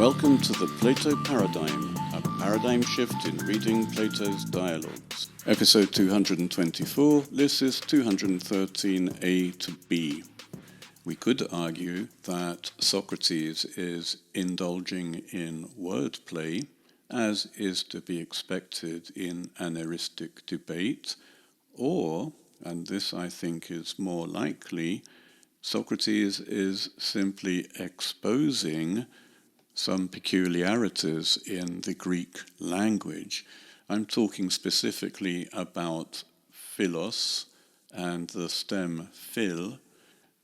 Welcome to the Plato Paradigm, a paradigm shift in reading Plato's dialogues. Episode 224, Lysis 213a to b. We could argue that Socrates is indulging in wordplay, as is to be expected in an eristic debate, or, and this I think is more likely, Socrates is simply exposing some peculiarities in the Greek language. I'm talking specifically about philos and the stem phil,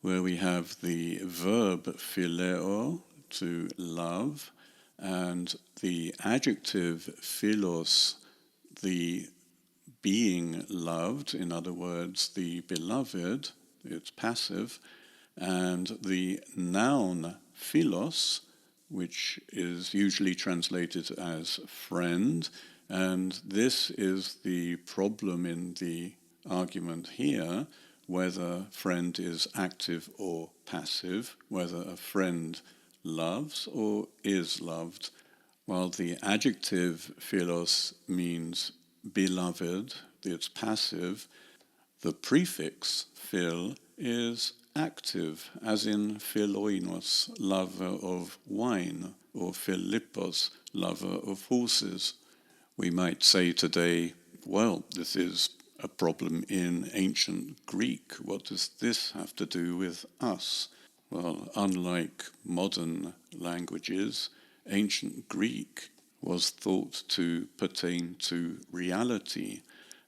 where we have the verb phileo, to love, and the adjective philos, the being loved, in other words, the beloved, it's passive, and the noun philos, which is usually translated as friend, and this is the problem in the argument here, whether friend is active or passive, whether a friend loves or is loved. While the adjective philos means beloved, it's passive, the prefix phil is active, as in philoinos, lover of wine, or philippos, lover of horses. We might say today, well, this is a problem in ancient Greek. What does this have to do with us? Well, unlike modern languages, ancient Greek was thought to pertain to reality.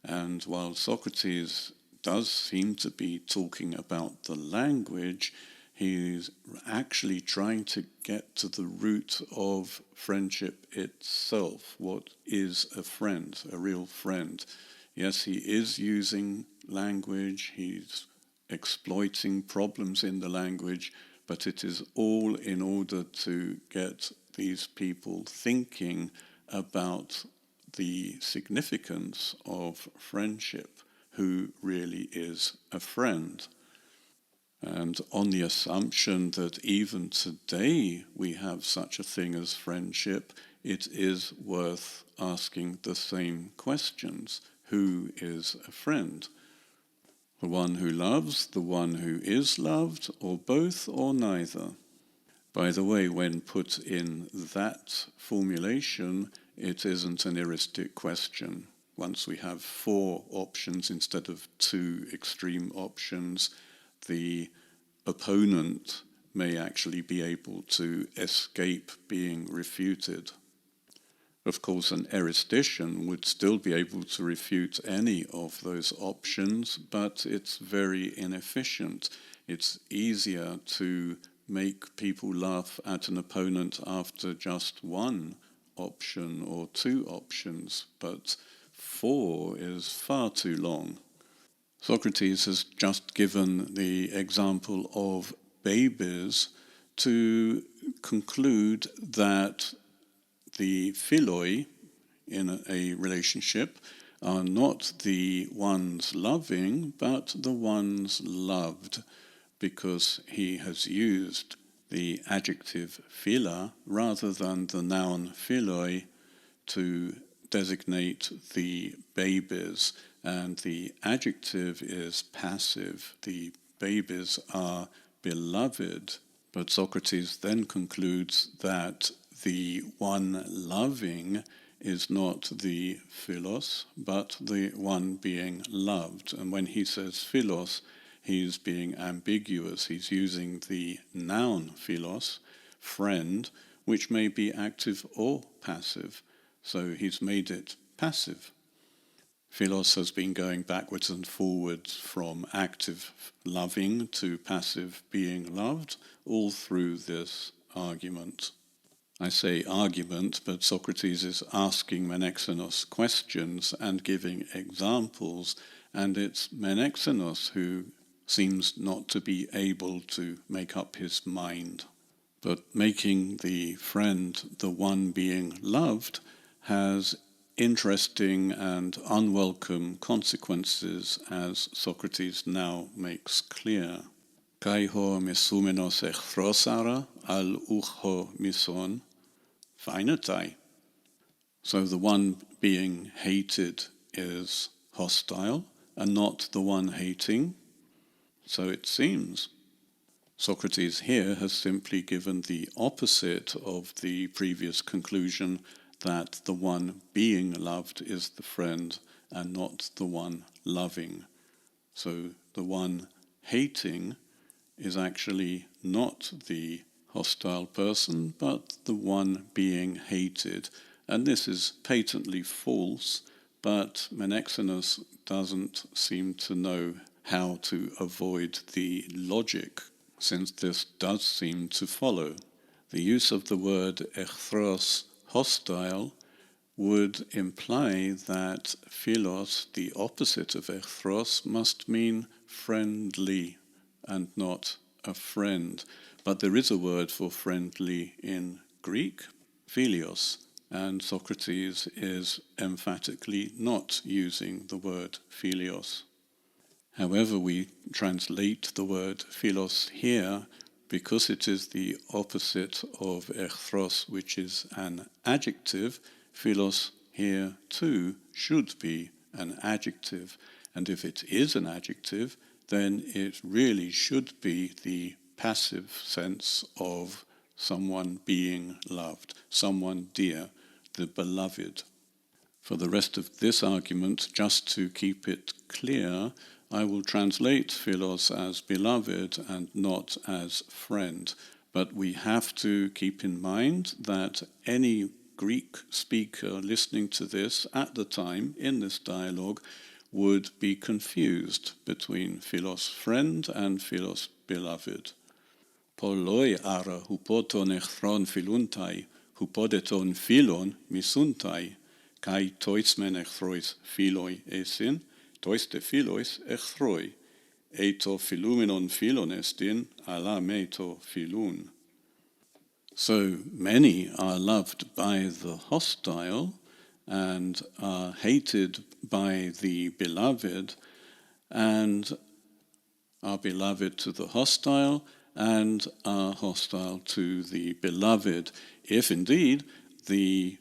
And while Socrates does seem to be talking about the language, he's actually trying to get to the root of friendship itself. What is a friend, a real friend? Yes, he is using language, he's exploiting problems in the language, but it is all in order to get these people thinking about the significance of friendship. Who really is a friend? And on the assumption that even today we have such a thing as friendship, it is worth asking the same questions. Who is a friend? The one who loves, the one who is loved, or both or neither? By the way, when put in that formulation, it isn't an eristic question. Once we have 4 options instead of 2 extreme options, the opponent may actually be able to escape being refuted. Of course, an eristician would still be able to refute any of those options, but it's very inefficient. It's easier to make people laugh at an opponent after just 1 option or 2 options, but 4 is far too long. Socrates has just given the example of babies to conclude that the philoi in a relationship are not the ones loving, but the ones loved, because he has used the adjective phila rather than the noun philoi to designate the babies, and the adjective is passive. The babies are beloved, but Socrates then concludes that the one loving is not the philos, but the one being loved. And when he says philos, he's being ambiguous. He's using the noun philos, friend, which may be active or passive. So he's made it passive. Philos has been going backwards and forwards from active loving to passive being loved, all through this argument. I say argument, but Socrates is asking Menexenos questions and giving examples, and it's Menexenos who seems not to be able to make up his mind. But making the friend the one being loved has interesting and unwelcome consequences, as Socrates now makes clear. Kai ho misoumenos echthros ara al ucho mison, phainetai. So the one being hated is hostile and not the one hating. So it seems. Socrates here has simply given the opposite of the previous conclusion that the one being loved is the friend and not the one loving. So the one hating is actually not the hostile person, but the one being hated. And this is patently false, but Menexenus doesn't seem to know how to avoid the logic, since this does seem to follow. The use of the word echthros, hostile, would imply that philos, the opposite of echthros, must mean friendly and not a friend. But there is a word for friendly in Greek, philios, and Socrates is emphatically not using the word philios. However, we translate the word philos here because it is the opposite of echthros, which is an adjective. Philos here too should be an adjective, and if it is an adjective, then it really should be the passive sense of someone being loved, someone dear, the beloved. For the rest of this argument, just to keep it clear, I will translate philos as beloved and not as friend. But we have to keep in mind that any Greek speaker listening to this at the time in this dialogue would be confused between philos friend and philos beloved. Polloi ara hupoton echthron philuntai, hupodeton philon misuntai, kai toismen echthrois philoi esin, toiste philois echthroi, eito philumenon philon estin, ala meto philun. So many are loved by the hostile and are hated by the beloved, and are beloved to the hostile and are hostile to the beloved, if indeed the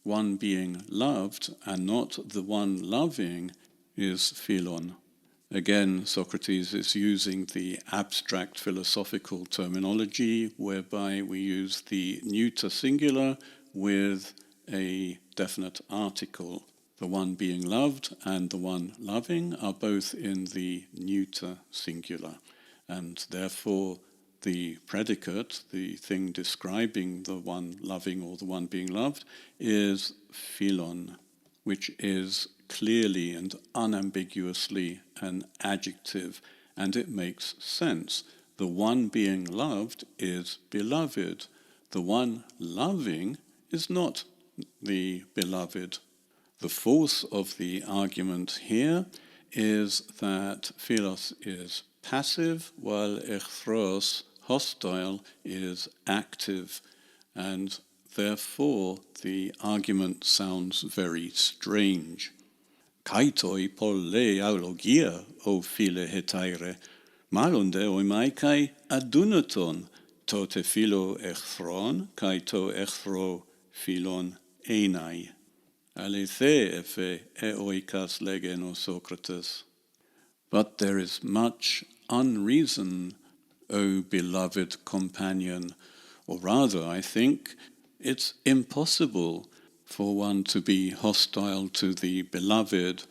one being loved and not the one loving is philon. Again, Socrates is using the abstract philosophical terminology whereby we use the neuter singular with a definite article. The one being loved and the one loving are both in the neuter singular, and therefore the predicate, the thing describing the one loving or the one being loved, is philon, which is clearly and unambiguously an adjective, and it makes sense. The one being loved is beloved. The one loving is not the beloved. The force of the argument here is that philos is passive, while echthros, hostile, is active, and therefore the argument sounds very strange. Kaitoi polle aulogia, o phile hetaire, malonde oimai kai adunaton, tote philo echthron, kaito echthro philon enai. Alethe efe eoikas legeno Socrates. But there is much unreason, O beloved companion, or rather, I think, it's impossible for one to be hostile to the beloved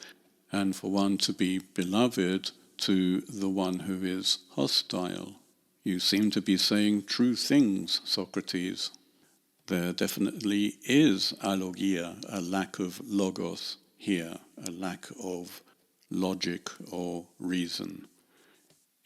and for one to be beloved to the one who is hostile. You seem to be saying true things, Socrates. There definitely is alogia, a lack of logos here, a lack of logic or reason.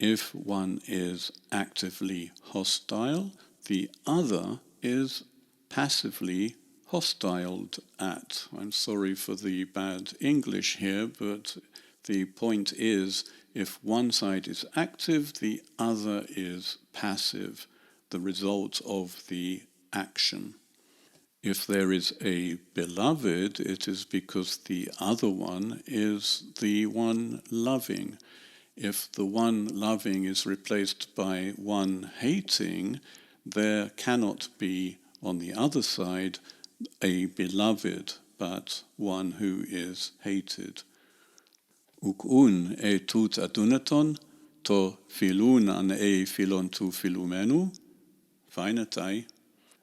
If one is actively hostile, the other is passively hostiled at. I'm sorry for the bad English here, but the point is, if one side is active, the other is passive, the result of the action. If there is a beloved, it is because the other one is the one loving. If the one loving is replaced by one hating, there cannot be on the other side, a beloved, but one who is hated. Ukun e tut adunaton, to philun an e philon tu philumenu, phainatai.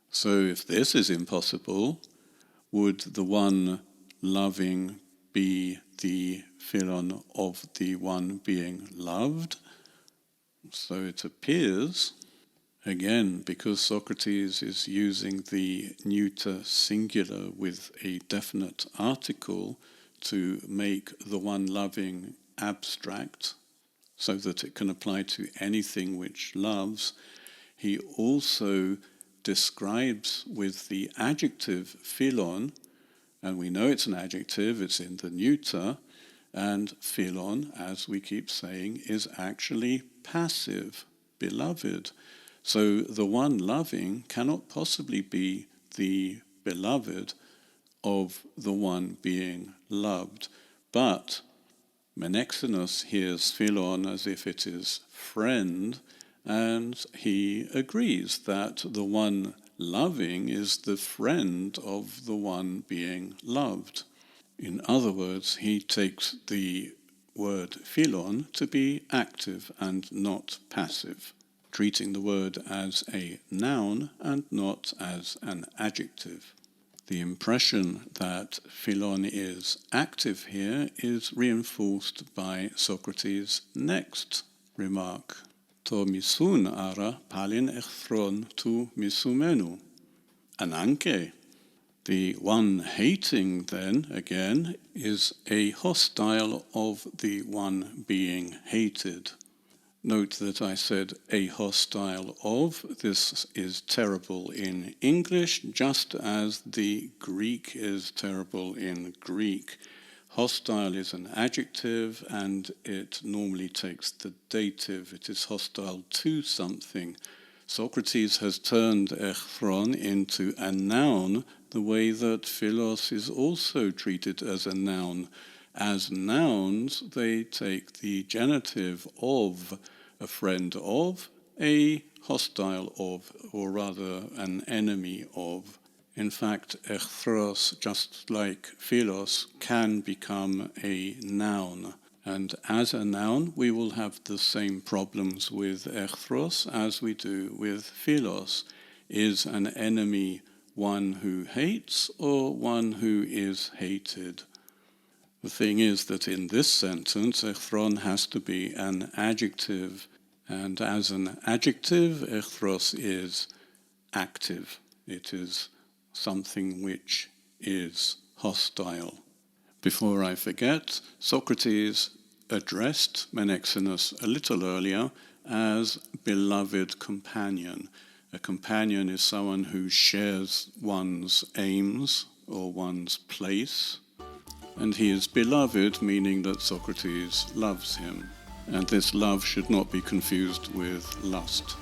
So if this is impossible, would the one loving be the philon of the one being loved? So it appears, again, because Socrates is using the neuter singular with a definite article to make the one loving abstract so that it can apply to anything which loves, he also describes with the adjective philon, and we know it's an adjective, it's in the neuter, and philon, as we keep saying, is actually passive, beloved. So the one loving cannot possibly be the beloved of the one being loved. But Menexenus hears philon as if it is friend, and he agrees that the one loving is the friend of the one being loved. In other words, he takes the word philon to be active and not passive, treating the word as a noun and not as an adjective. The impression that philon is active here is reinforced by Socrates' next remark. To misun ara palin echthron tu misumenu. Ananke. The one hating, then, again, is a hostile of the one being hated. Note that I said a hostile of. This is terrible in English, just as the Greek is terrible in Greek. Hostile is an adjective, and it normally takes the dative. It is hostile to something. Socrates has turned echthron into a noun, the way that philos is also treated as a noun. As nouns, they take the genitive of, a friend of, a hostile of, or rather an enemy of. In fact, echthros, just like philos, can become a noun. And as a noun, we will have the same problems with echthros as we do with philos. Is an enemy one who hates or one who is hated? The thing is that in this sentence, echthron has to be an adjective. And as an adjective, echthros is active. It is something which is hostile. Before I forget, Socrates addressed Menexenus a little earlier as beloved companion. A companion is someone who shares one's aims or one's place, and he is beloved, meaning that Socrates loves him. And this love should not be confused with lust.